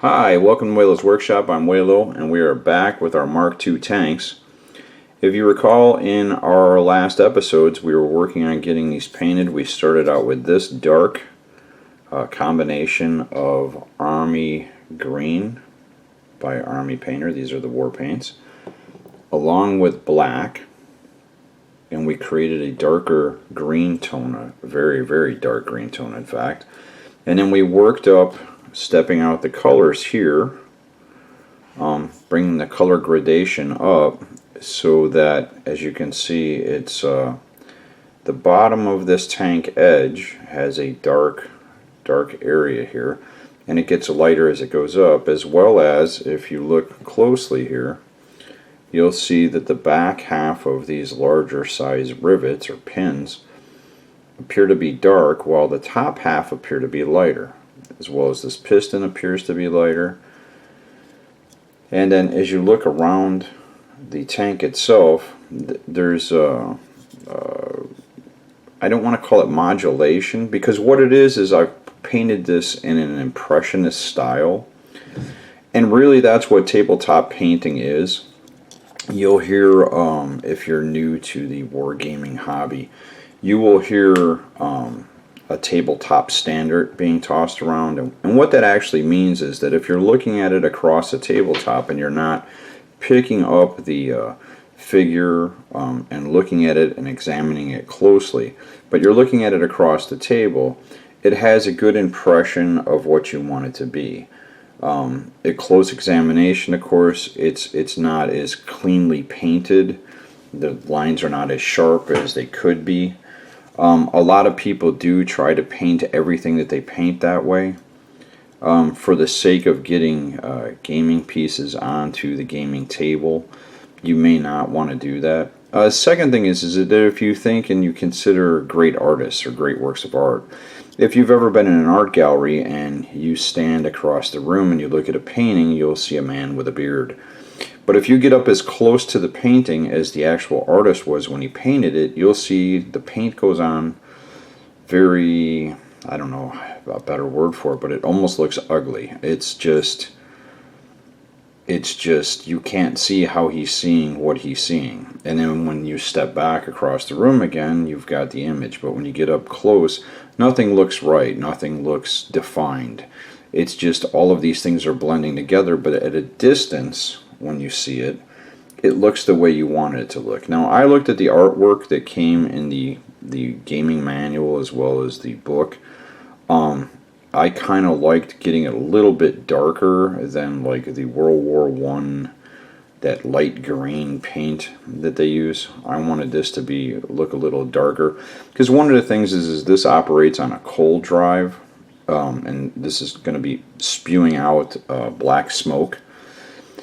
Hi, welcome to Waylo's Workshop. I'm Waylo, and we are back with our Mark II tanks. If you recall, in our last episodes, we were working on getting these painted. We started out with this dark combination of Army Green by Army Painter. These are the war paints, along with black, and we created a darker green tone, a very, very dark green tone, in fact. And then we worked up, stepping out the colors here, bringing the color gradation up so that, as you can see, it's the bottom of this tank edge has a dark area here, and it gets lighter as it goes up, as well as, if you look closely here, you'll see that the back half of these larger size rivets or pins appear to be dark, while the top half appear to be lighter, as well as this piston appears to be lighter. And then as you look around the tank itself, there's I don't want to call it modulation, because what it is I've painted this in an impressionist style, and really that's what tabletop painting is. You'll hear, if you're new to the wargaming hobby, you will hear a tabletop standard being tossed around, and what that actually means is that if you're looking at it across a tabletop and you're not picking up the figure and looking at it and examining it closely, but you're looking at it across the table, it has a good impression of what you want it to be. At close examination, of course, it's not as cleanly painted. The lines are not as sharp as they could be. A lot of people do try to paint everything that they paint that way for the sake of getting gaming pieces onto the gaming table. You may not want to do that. Second thing is that if you think and you consider great artists or great works of art, if you've ever been in an art gallery and you stand across the room and you look at a painting, you'll see a man with a beard. But if you get up as close to the painting as the actual artist was when he painted it, you'll see the paint goes on very, I don't know a better word for it, but it almost looks ugly. It's just you can't see how he's seeing what he's seeing. And then when you step back across the room again, you've got the image. But when you get up close, nothing looks right, nothing looks defined. It's just all of these things are blending together, but at a distance, when you see it, it looks the way you want it to look. Now, I looked at the artwork that came in the gaming manual as well as the book. I kind of liked getting it a little bit darker than like the World War I, that light green paint that they use. I wanted this to look a little darker, because one of the things is this operates on a coal drive, and this is going to be spewing out black smoke.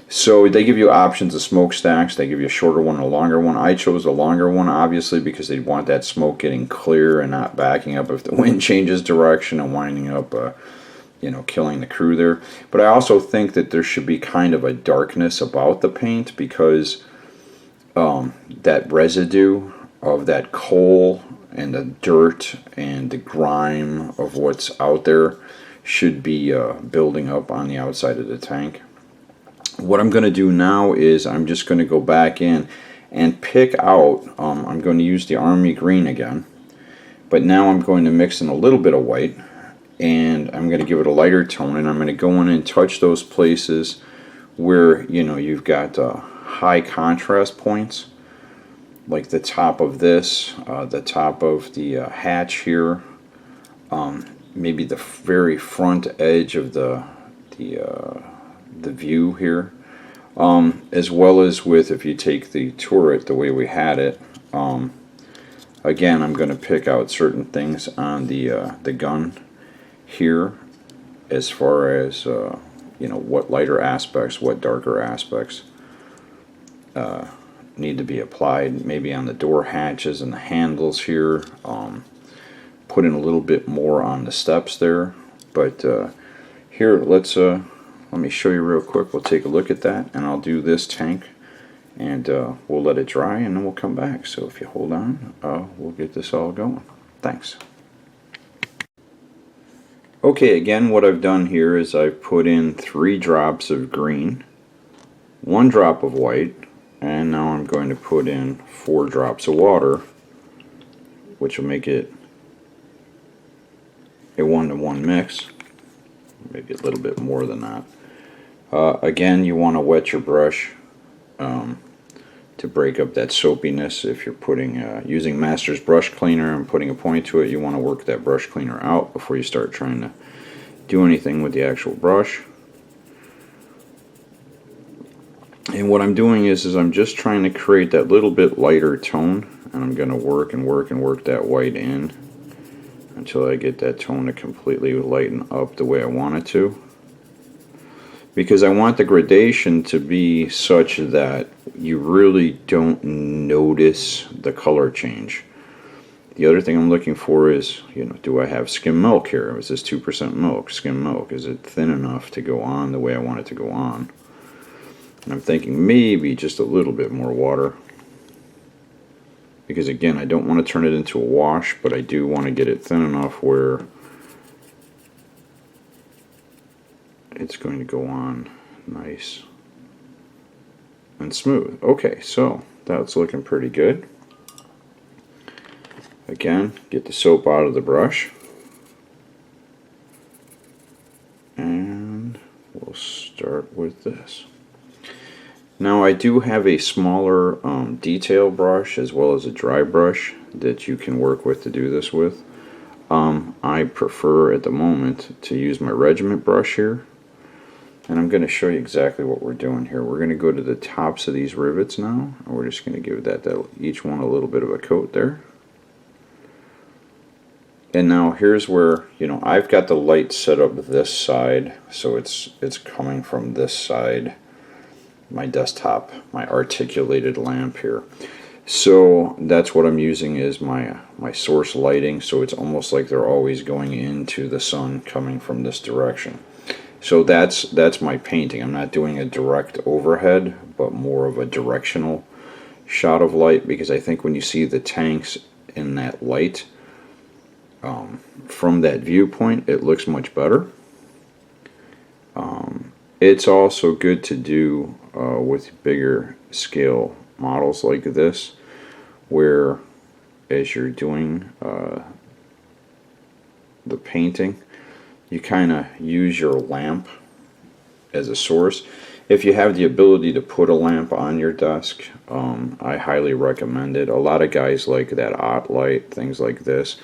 So they give you options of smokestacks. They give you a shorter one and a longer one. I chose a longer one, obviously, because they want that smoke getting clear and not backing up if the wind changes direction and winding up, killing the crew there. But I also think that there should be kind of a darkness about the paint, because that residue of that coal and the dirt and the grime of what's out there should be building up on the outside of the tank. What I'm going to do now is I'm just going to go back in and pick out, I'm going to use the Army Green again, but now I'm going to mix in a little bit of white, and I'm going to give it a lighter tone, and I'm going to go in and touch those places where, you've got high contrast points, like the top of this, the top of the hatch here, maybe the very front edge of the view here, as well as with, if you take the turret the way we had it, again I'm going to pick out certain things on the gun here, as far as what lighter aspects, what darker aspects need to be applied, maybe on the door hatches and the handles here, put in a little bit more on the steps there. But here, let me show you real quick. We'll take a look at that, and I'll do this tank, and we'll let it dry, and then we'll come back. So if you hold on, we'll get this all going. Thanks. Okay, again, what I've done here is I've put in 3 drops of green, 1 drop of white, and now I'm going to put in 4 drops of water, which will make it a 1-to-1 mix, maybe a little bit more than that. Again, you want to wet your brush to break up that soapiness. If you're putting using Master's brush cleaner and putting a point to it, you want to work that brush cleaner out before you start trying to do anything with the actual brush. And what I'm doing is I'm just trying to create that little bit lighter tone, and I'm going to work and work and work that white in until I get that tone to completely lighten up the way I want it to. Because I want the gradation to be such that you really don't notice the color change. The other thing I'm looking for is, do I have skim milk here? Is this 2% milk, skim milk? Is it thin enough to go on the way I want it to go on? And I'm thinking maybe just a little bit more water. Because again, I don't want to turn it into a wash, but I do want to get it thin enough where it's going to go on nice and smooth. Okay, so that's looking pretty good. Again, get the soap out of the brush, and we'll start with this. Now I do have a smaller detail brush as well as a dry brush that you can work with to do this with. I prefer at the moment to use my regiment brush here. And I'm going to show you exactly what we're doing here. We're going to go to the tops of these rivets now, and we're just going to give that each one a little bit of a coat there. And now here's where, I've got the light set up this side, so it's coming from this side, my desktop, my articulated lamp here. So that's what I'm using is my source lighting, so it's almost like they're always going into the sun coming from this direction. So that's my painting. I'm not doing a direct overhead, but more of a directional shot of light, because I think when you see the tanks in that light from that viewpoint, it looks much better. It's also good to do with bigger scale models like this, where as you're doing the painting, you kind of use your lamp as a source. If you have the ability to put a lamp on your desk, I highly recommend it. A lot of guys like that OT light, things like this.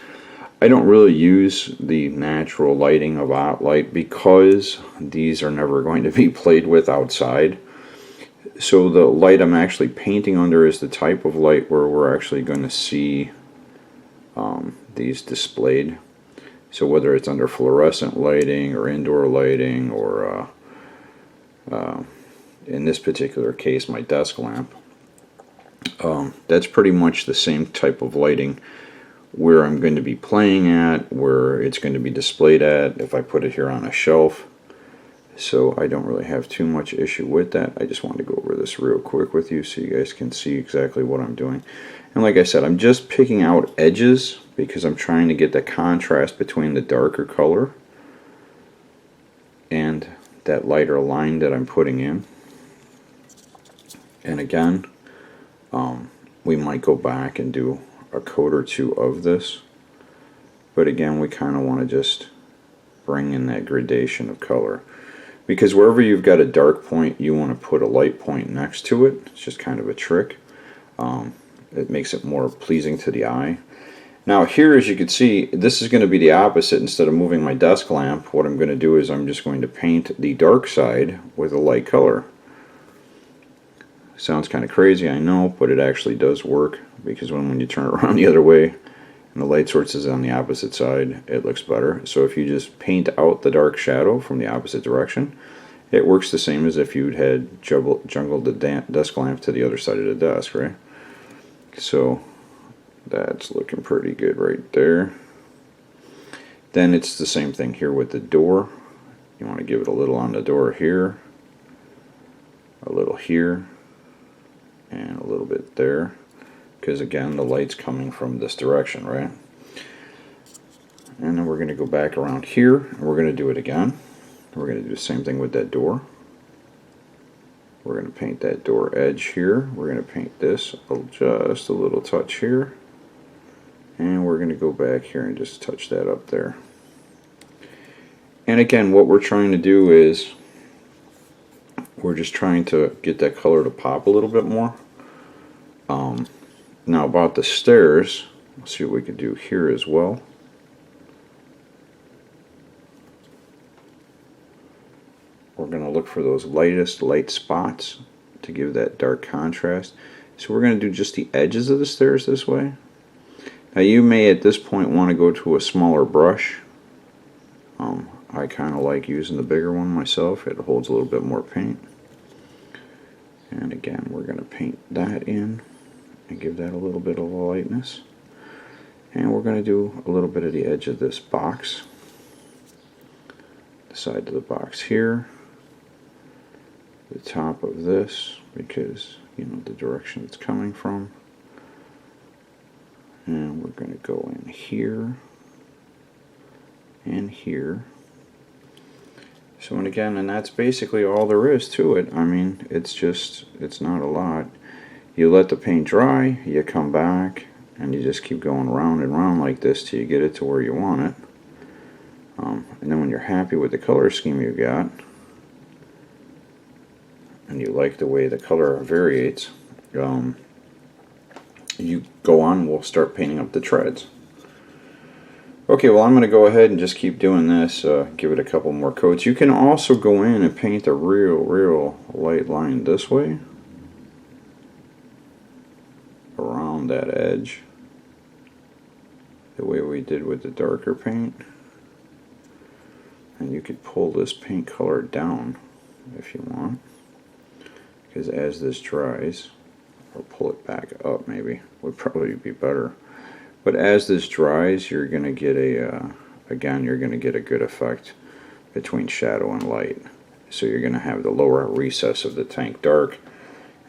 I don't really use the natural lighting of OT light because these are never going to be played with outside. So the light I'm actually painting under is the type of light where we're actually going to see these displayed. So whether it's under fluorescent lighting or indoor lighting, or in this particular case my desk lamp, that's pretty much the same type of lighting where I'm going to be playing at, where it's going to be displayed at if I put it here on a shelf. So I don't really have too much issue with that. I just wanted to go over this real quick with you so you guys can see exactly what I'm doing. And like I said, I'm just picking out edges because I'm trying to get the contrast between the darker color and that lighter line that I'm putting in. And again, we might go back and do a coat or two of this, but again, we kind of want to just bring in that gradation of color, because wherever you've got a dark point, you want to put a light point next to it. It's just kind of a trick. It makes it more pleasing to the eye. Now here, as you can see, this is going to be the opposite. Instead of moving my desk lamp, what I'm going to do is I'm just going to paint the dark side with a light color. Sounds kind of crazy, I know, but it actually does work, because when you turn it around the other way and the light source is on the opposite side, it looks better. So if you just paint out the dark shadow from the opposite direction, it works the same as if you'd had jungled the desk lamp to the other side of the desk, right? So that's looking pretty good right there. Then it's the same thing here with the door. You want to give it a little on the door here, a little here, and a little bit there, because again the light's coming from this direction, right? And then we're going to go back around here, and we're going to do it again. We're going to do the same thing with that door. We're going to paint that door edge here. We're going to paint this just a little touch here. And we're going to go back here and just touch that up there. And again, what we're trying to do is we're just trying to get that color to pop a little bit more. Now about the stairs, let's see what we can do here as well. We're going to look for those lightest light spots to give that dark contrast. So we're going to do just the edges of the stairs this way. Now you may at this point want to go to a smaller brush. I kind of like using the bigger one myself. It holds a little bit more paint. And again, we're going to paint that in and give that a little bit of a lightness. And we're going to do a little bit of the edge of this box. The side of the box here. The top of this, because you know the direction it's coming from. And we're going to go in here and here. So, and again, and that's basically all there is to it. I mean, it's not a lot. You let the paint dry, you come back, and you just keep going round and round like this till you get it to where you want it. And then when you're happy with the color scheme you got, and you like the way the color variates, you go on, we'll start painting up the treads. Okay, well I'm going to go ahead and just keep doing this, give it a couple more coats. You can also go in and paint a real light line this way, around that edge, the way we did with the darker paint. And you could pull this paint color down if you want, because as this dries, or pull it back up maybe, would probably be better. But as this dries, you're going to get again, you're going to get a good effect between shadow and light. So you're going to have the lower recess of the tank dark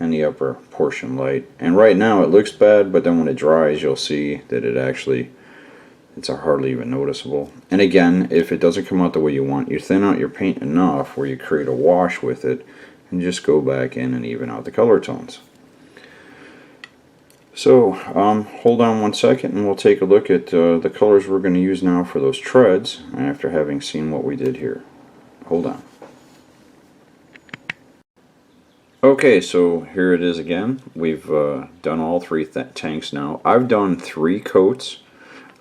and the upper portion light. And right now it looks bad, but then when it dries, you'll see that it's hardly even noticeable. And again, if it doesn't come out the way you want, you thin out your paint enough where you create a wash with it, and just go back in and even out the color tones. So hold on one second and we'll take a look at the colors we're going to use now for those treads after having seen what we did here. Hold on. Okay, so here it is again. We've done all three tanks now. I've done 3 coats.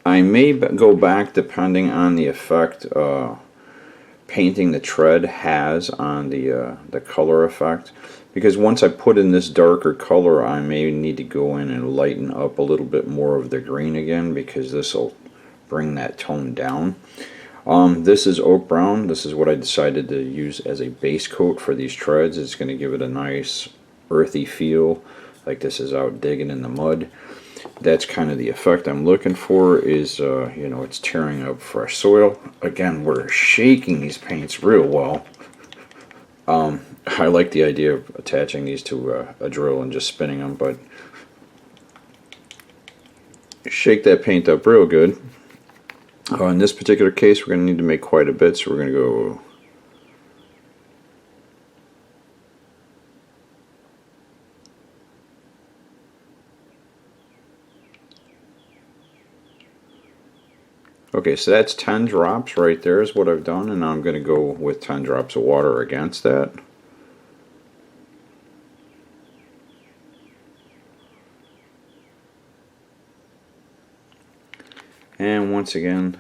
I may go back depending on the effect painting the tread has on the color effect. Because once I put in this darker color, I may need to go in and lighten up a little bit more of the green again, because this will bring that tone down. This is oak brown. This is what I decided to use as a base coat for these treads. It's going to give it a nice earthy feel, like this is out digging in the mud. That's kind of the effect I'm looking for, is you know, it's tearing up fresh soil. Again, we're shaking these paints real well. I like the idea of attaching these to a drill and just spinning them, but shake that paint up real good. In this particular case, we're going to need to make quite a bit, so we're going to go okay, so that's 10 drops right there is what I've done, and now I'm going to go with 10 drops of water against that. And once again,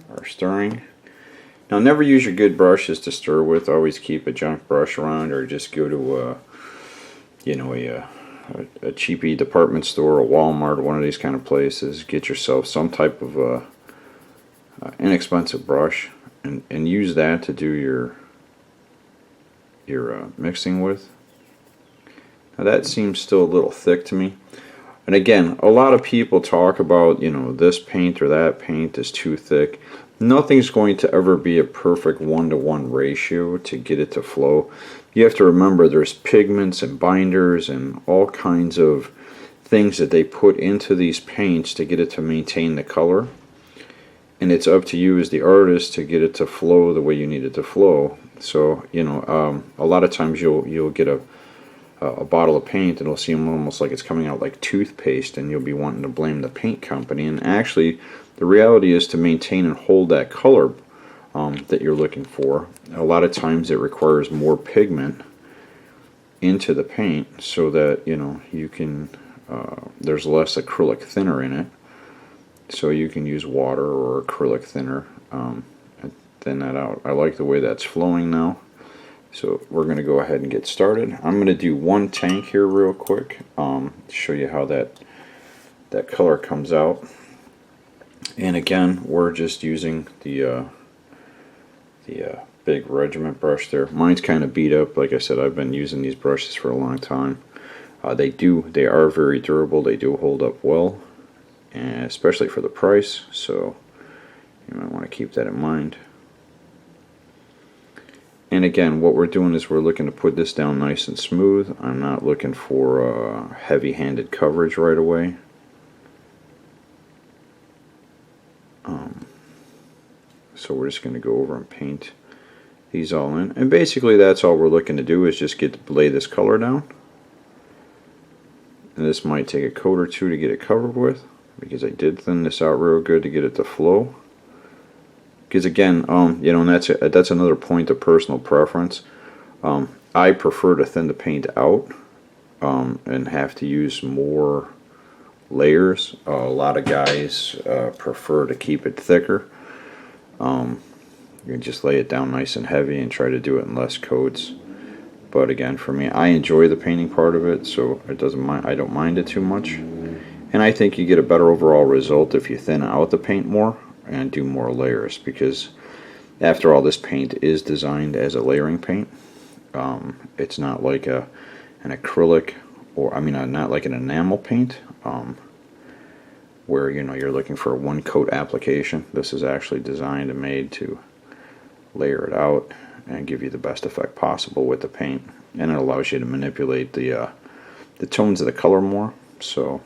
our stirring. Now, never use your good brushes to stir with. Always keep a junk brush around, or just go to you know, a cheapy department store, a Walmart, one of these kind of places. Get yourself some type of inexpensive brush, and use that to do your mixing with. Now that seems still a little thick to me. And again, a lot of people talk about, you know, this paint or that paint is too thick. Nothing's going to ever be a perfect 1-to-1 ratio to get it to flow. You have to remember there's pigments and binders and all kinds of things that they put into these paints to get it to maintain the color. and it's up to you as the artist to get it to flow the way you need it to flow. So a lot of times you'll get a bottle of paint and it'll seem almost like it's coming out like toothpaste, and you'll be wanting to blame the paint company. And actually, the reality is to maintain and hold that color that you're looking for. A lot of times it requires more pigment into the paint so that you can there's less acrylic thinner in it, so you can use water or acrylic thinner and thin that out. I like the way that's flowing now, so we're going to go ahead and get started. I'm going to do one tank here real quick to show you how that color comes out. And again, we're just using the big regiment brush there. Mine's kind of beat up. Like I said, I've been using these brushes for a long time. They are very durable. They do hold up well, and especially for the price, so you might want to keep that in mind. And again, what we're doing is we're looking to put this down nice and smooth. I'm not looking for heavy-handed coverage right away. So we're just going to go over and paint these all in. And basically that's all we're looking to do, is just lay this color down. And this might take a coat or two to get it covered with, because I did thin this out real good to get it to flow. Because again, and that's another point of personal preference. I prefer to thin the paint out and have to use more layers. A lot of guys prefer to keep it thicker. You can just lay it down nice and heavy and try to do it in less coats. But again, for me, I enjoy the painting part of it, so I don't mind it too much. And I think you get a better overall result if you thin out the paint more and do more layers, because after all, this paint is designed as a layering paint. It's not like an acrylic, or not like an enamel paint, where you're looking for a one coat application. This is actually designed and made to layer it out and give you the best effect possible with the paint, and it allows you to manipulate the tones of the color more. So,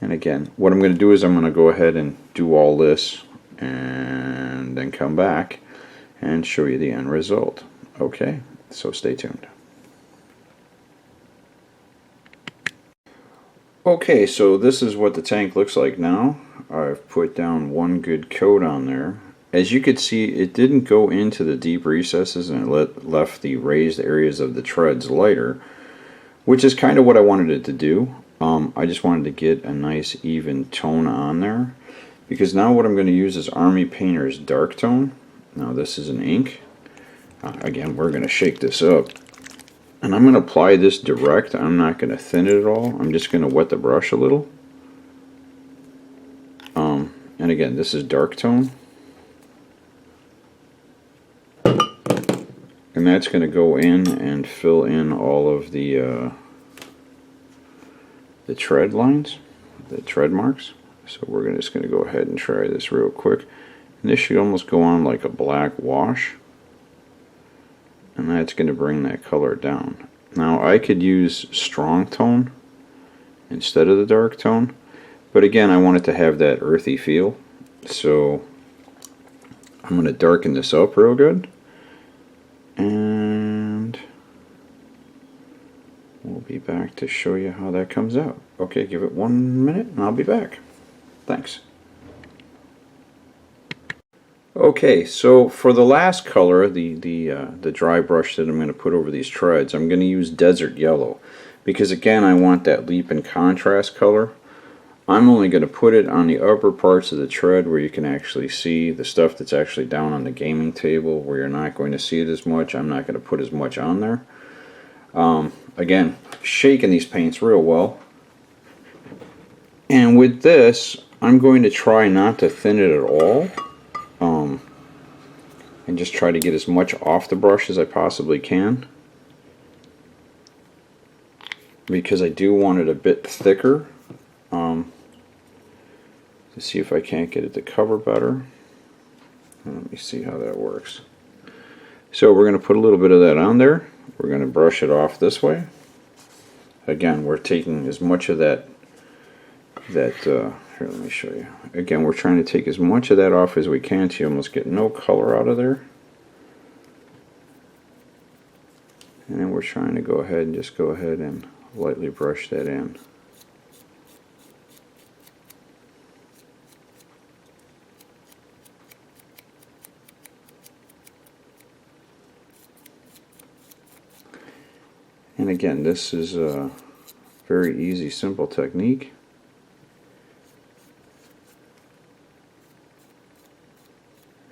and again, what I'm going to do is I'm going to go ahead and do all this and then come back and show you the end result. Okay, so stay tuned. Okay, so this is what the tank looks like now. I've put down one good coat on there. As you could see, it didn't go into the deep recesses, and it left the raised areas of the treads lighter, which is kind of what I wanted it to do. I just wanted to get a nice even tone on there, because now what I'm going to use is Army Painter's Dark Tone. Now this is an ink. Again, we're going to shake this up, and I'm going to apply this direct. I'm not going to thin it at all. I'm just going to wet the brush a little. And again, this is Dark Tone. And that's going to go in and fill in all of the tread lines, the tread marks. So we're just going to go ahead and try this real quick. And this should almost go on like a black wash. And that's going to bring that color down. Now I could use strong tone instead of the dark tone, but again, I want it to have that earthy feel. So I'm going to darken this up real good. And we'll be back to show you how that comes out. Okay, give it 1 minute and I'll be back. Thanks. Okay, so for the last color, the dry brush that I'm going to put over these treads, I'm going to use Desert Yellow, because again, I want that leap and contrast color. I'm only going to put it on the upper parts of the tread where you can actually see the stuff that's actually down on the gaming table, where you're not going to see it as much. I'm not going to put as much on there. Again, shaking these paints real well. And with this, I'm going to try not to thin it at all. And just try to get as much off the brush as I possibly can, because I do want it a bit thicker. To see if I can't get it to cover better. Let me see how that works. So we're going to put a little bit of that on there. We're going to brush it off this way. Again, we're taking as much of that Here, let me show you. Again, we're trying to take as much of that off as we can to almost get no color out of there. And then we're trying to go ahead and just go ahead and lightly brush that in. And again, this is a very easy, simple technique.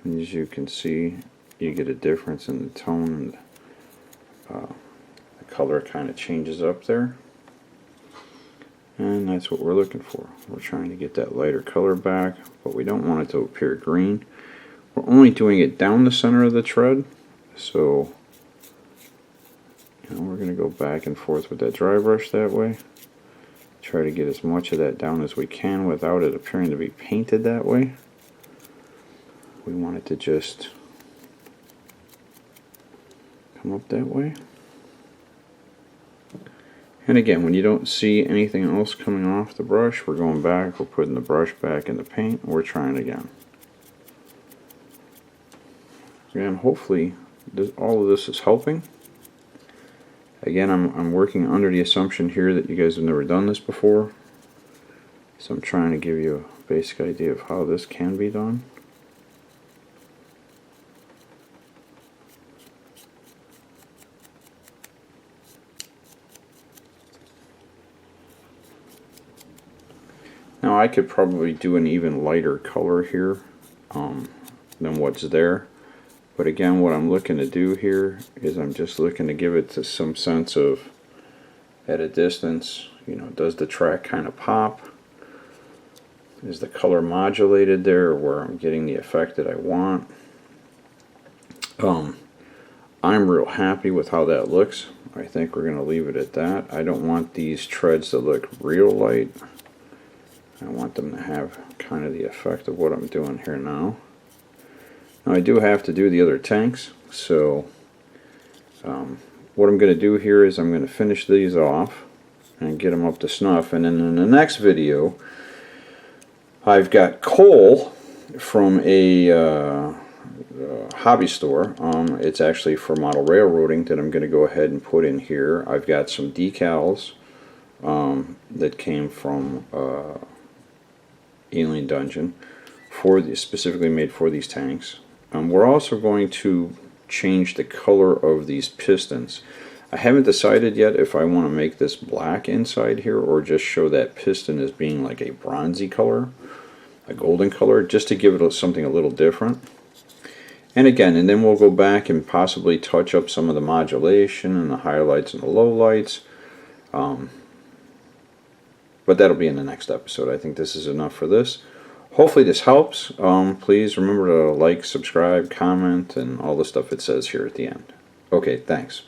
And as you can see, you get a difference in the tone, and the color kind of changes up there. And that's what we're looking for. We're trying to get that lighter color back, but we don't want it to appear green. We're only doing it down the center of the tread, so we're going to go back and forth with that dry brush that way. Try to get as much of that down as we can without it appearing to be painted that way. We want it to just come up that way. And again, when you don't see anything else coming off the brush, we're going back, we're putting the brush back in the paint, and we're trying again. Again, hopefully all of this is helping. Again, I'm working under the assumption here that you guys have never done this before. So I'm trying to give you a basic idea of how this can be done. Now I could probably do an even lighter color here than what's there. But again, what I'm looking to do here is I'm just looking to give it to some sense of, at a distance, does the track kind of pop? Is the color modulated there where I'm getting the effect that I want? I'm real happy with how that looks. I think we're going to leave it at that. I don't want these treads to look real light. I want them to have kind of the effect of what I'm doing here now. Now I do have to do the other tanks, so what I'm going to do here is I'm going to finish these off and get them up to snuff, and then in the next video I've got coal from a hobby store. It's actually for model railroading that I'm going to go ahead and put in here. I've got some decals that came from Alien Dungeon specifically made for these tanks. We're also going to change the color of these pistons. I haven't decided yet if I want to make this black inside here or just show that piston as being like a bronzy color, a golden color, just to give it something a little different. And again, and then we'll go back and possibly touch up some of the modulation and the highlights and the lowlights. But that'll be in the next episode. I think this is enough for this. Hopefully this helps. Please remember to like, subscribe, comment, and all the stuff it says here at the end. Okay, thanks.